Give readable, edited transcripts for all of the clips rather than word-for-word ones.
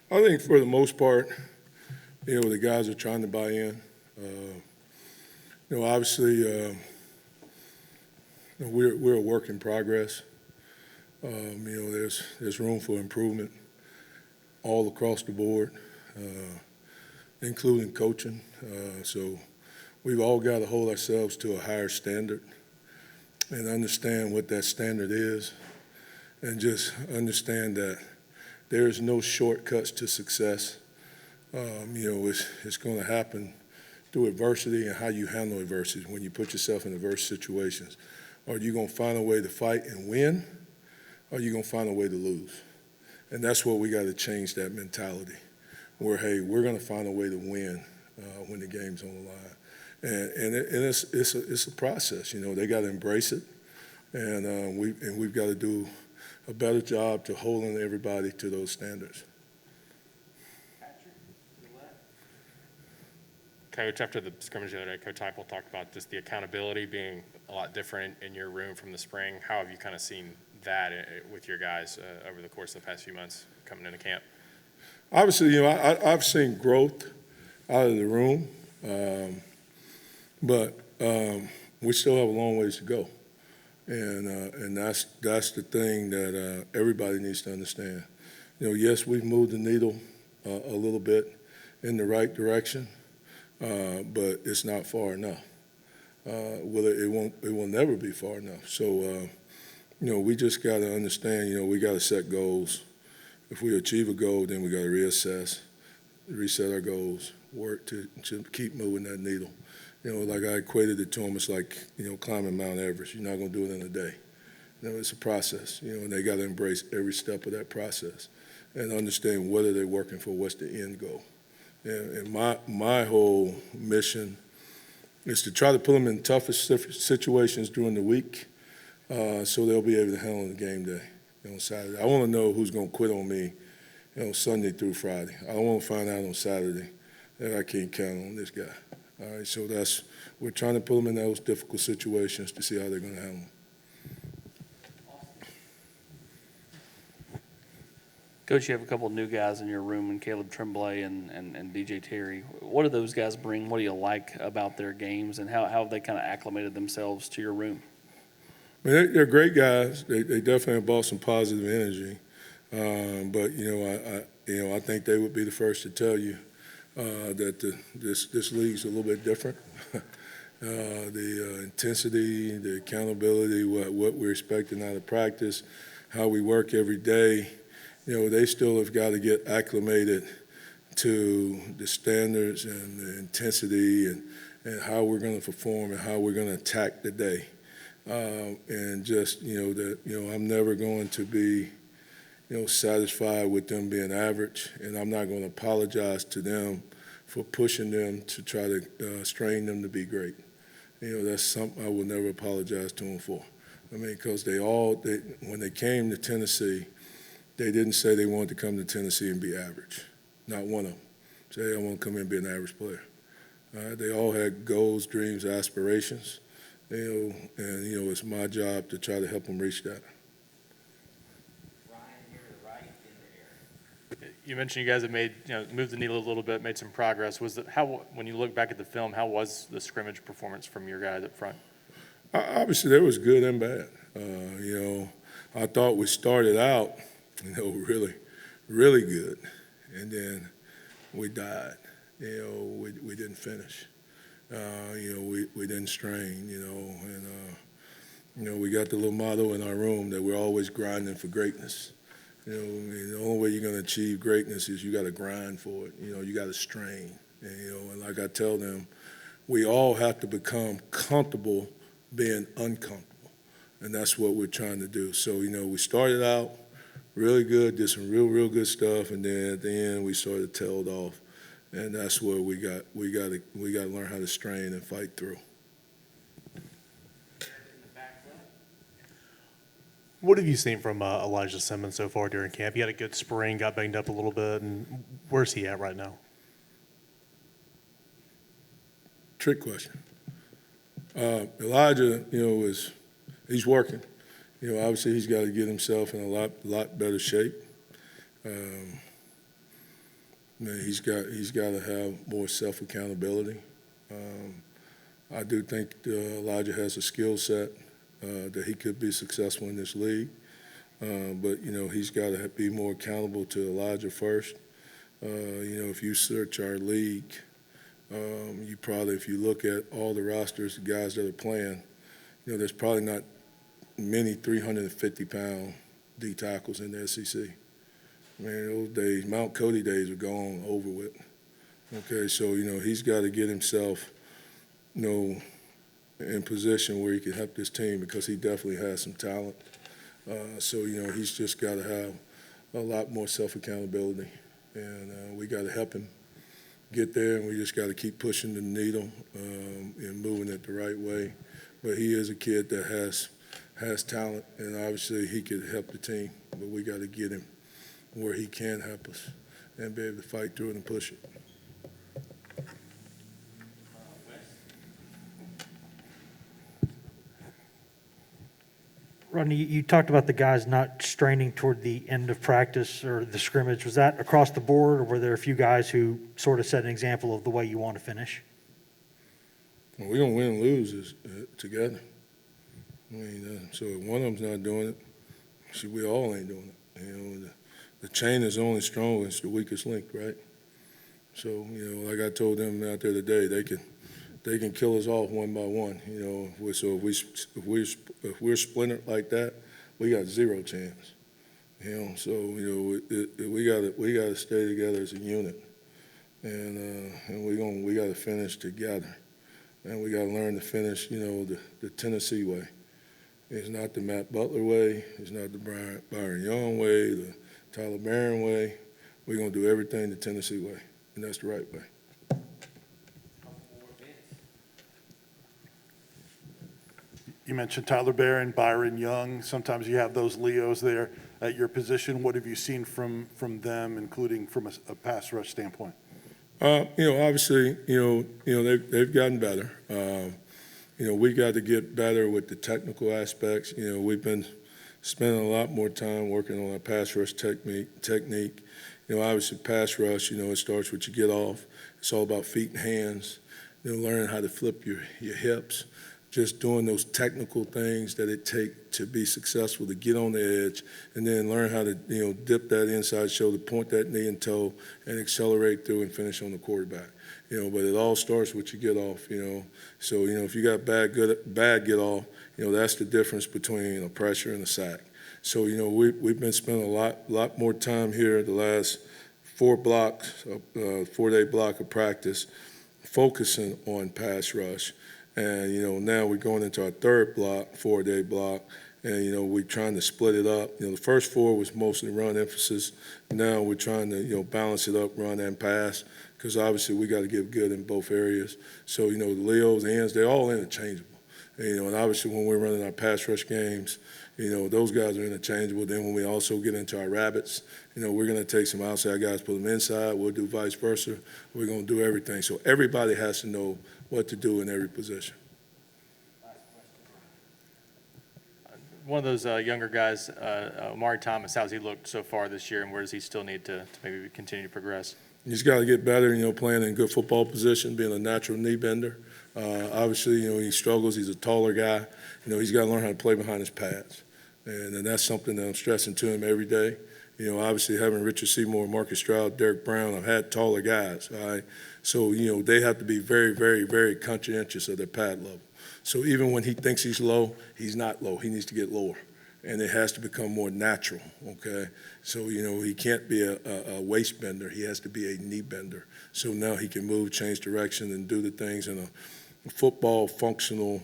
I think for the most part, the guys are trying to buy in. Obviously, we're a work in progress. There's room for improvement all across the board, including coaching. So we've all got to hold ourselves to a higher standard and understand what that standard is, and just understand that there's no shortcuts to success. It's going to happen through adversity and how you handle adversity. When you put yourself in adverse situations, are you going to find a way to fight and win, or are you going to find a way to lose? And that's what we got to change, that mentality, where, hey, we're going to find a way to win when the game's on the line. And it's a process. They got to embrace it, and we've got to do a better job to holding everybody to those standards. Coach, after the scrimmage the other day, Coach Heupel talked about just the accountability being a lot different in your room from the spring. How have you kind of seen that with your guys over the course of the past few months coming into camp? Obviously, I've seen growth out of the room, but we still have a long ways to go, and that's the thing that everybody needs to understand. Yes, we've moved the needle a little bit in the right direction. But it's not far enough. It will never be far enough. So, we just got to understand, we got to set goals. If we achieve a goal, then we got to reassess, reset our goals, work to keep moving that needle. Like I equated it to them, it's like, climbing Mount Everest. You're not going to do it in a day. It's a process, and they got to embrace every step of that process and understand what are they working for, what's the end goal. And my whole mission is to try to put them in toughest situations during the week, so they'll be able to handle the game day on Saturday. I want to know who's going to quit on me, Sunday through Friday. I don't want to find out on Saturday that I can't count on this guy. All right, so we're trying to put them in those difficult situations to see how they're going to handle them. Coach, you have a couple of new guys in your room, and Caleb Tremblay and DJ Terry. What do those guys bring? What do you like about their games, and how have they kind of acclimated themselves to your room? I mean, they're great guys. They definitely have brought some positive energy. But I think they would be the first to tell you that this league's a little bit different. The intensity, the accountability, what we're expecting out of practice, how we work every day. They still have got to get acclimated to the standards and the intensity and how we're going to perform and how we're going to attack the day. And just, I'm never going to be, satisfied with them being average, and I'm not going to apologize to them for pushing them to try to strain them to be great. That's something I will never apologize to them for. I mean, because when they came to Tennessee, they didn't say they wanted to come to Tennessee and be average. Not one of them. Say, I want to come in and be an average player. They all had goals, dreams, aspirations. And it's my job to try to help them reach that. You mentioned you guys have made, moved the needle a little bit, made some progress. When you look back at the film, how was the scrimmage performance from your guys up front? Obviously, there was good and bad. I thought we started out, really, really good, and then we died. We didn't finish. We didn't strain. And we got the little motto in our room that we're always grinding for greatness. The only way you're going to achieve greatness is you got to grind for it. You got to strain. And like I tell them, we all have to become comfortable being uncomfortable, and that's what we're trying to do. So we started out really good, did some real good stuff, and then at the end we sort of tailed off, and that's where we got to learn how to strain and fight through. What have you seen from Elijah Simmons so far during camp? He had a good spring, got banged up a little bit, and where's he at right now? Trick question. Elijah, he's working. Obviously he's got to get himself in a lot better shape. Man, he's got to have more self-accountability. I do think Elijah has a skill set that he could be successful in this league. But, he's got to be more accountable to Elijah first. If you search our league, if you look at all the rosters, the guys that are playing, there's probably not many 350-pound D tackles in the SEC. Man, those days, Mount Cody days are gone, over with. Okay, so, he's got to get himself, in position where he can help this team because he definitely has some talent. So, he's just got to have a lot more self-accountability. And we got to help him get there, and we just got to keep pushing the needle and moving it the right way. But he is a kid that has talent, and obviously he could help the team. But we got to get him where he can help us and be able to fight through it and push it. Rodney, you talked about the guys not straining toward the end of practice or the scrimmage. Was that across the board, or were there a few guys who sort of set an example of the way you want to finish? Well, we don't win and lose together. I mean, so if one of them's not doing it, we all ain't doing it. The chain is only strong when it's the weakest link, right? So, like I told them out there today, they can kill us off one by one. So if we're splintered like that, we got zero chance. So we got to stay together as a unit, and we got to finish together, and we got to learn to finish. The Tennessee way. It's not the Matt Butler way. It's not the Byron Young way. The Tyler Barron way. We're gonna do everything the Tennessee way, and that's the right way. You mentioned Tyler Barron, Byron Young. Sometimes you have those Leos there at your position. What have you seen from them, including from a pass rush standpoint? Obviously, they've gotten better. We got to get better with the technical aspects. We've been spending a lot more time working on our pass rush technique. Obviously, pass rush, it starts with you get off. It's all about feet and hands. Learning how to flip your hips. Just doing those technical things that it takes to be successful, to get on the edge, and then learn how to, dip that inside shoulder, point that knee and toe, and accelerate through and finish on the quarterback. But it all starts with you get off, So, if you got bad get off, that's the difference between a pressure and a sack. So, we've been spending a lot more time here the last 4-day block of practice, focusing on pass rush. And, now we're going into our third block, 4-day block, and, we're trying to split it up. The first 4 was mostly run emphasis. Now we're trying to, balance it up, run and pass, because obviously we got to get good in both areas. So, the Leos, the ends, they're all interchangeable. And obviously when we're running our pass rush games, those guys are interchangeable. Then when we also get into our rabbits, we're going to take some outside guys, put them inside. We'll do vice versa. We're going to do everything. So everybody has to know what to do in every position. One of those younger guys, Omari Thomas, how's he looked so far this year, and where does he still need to maybe continue to progress? He's got to get better, playing in good football position, being a natural knee bender. Obviously, he struggles. He's a taller guy. He's got to learn how to play behind his pads. And that's something that I'm stressing to him every day. Obviously having Richard Seymour, Marcus Stroud, Derek Brown, I've had taller guys, all right? So, they have to be very, very, very conscientious of their pad level. So even when he thinks he's low, he's not low. He needs to get lower. And it has to become more natural, okay? So, he can't be a waist bender. He has to be a knee bender. So now he can move, change direction, and do the things in a football functional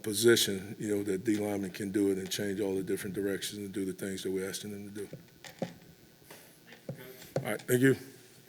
position, that D lineman can do it and change all the different directions and do the things that we're asking them to do. All right, thank you.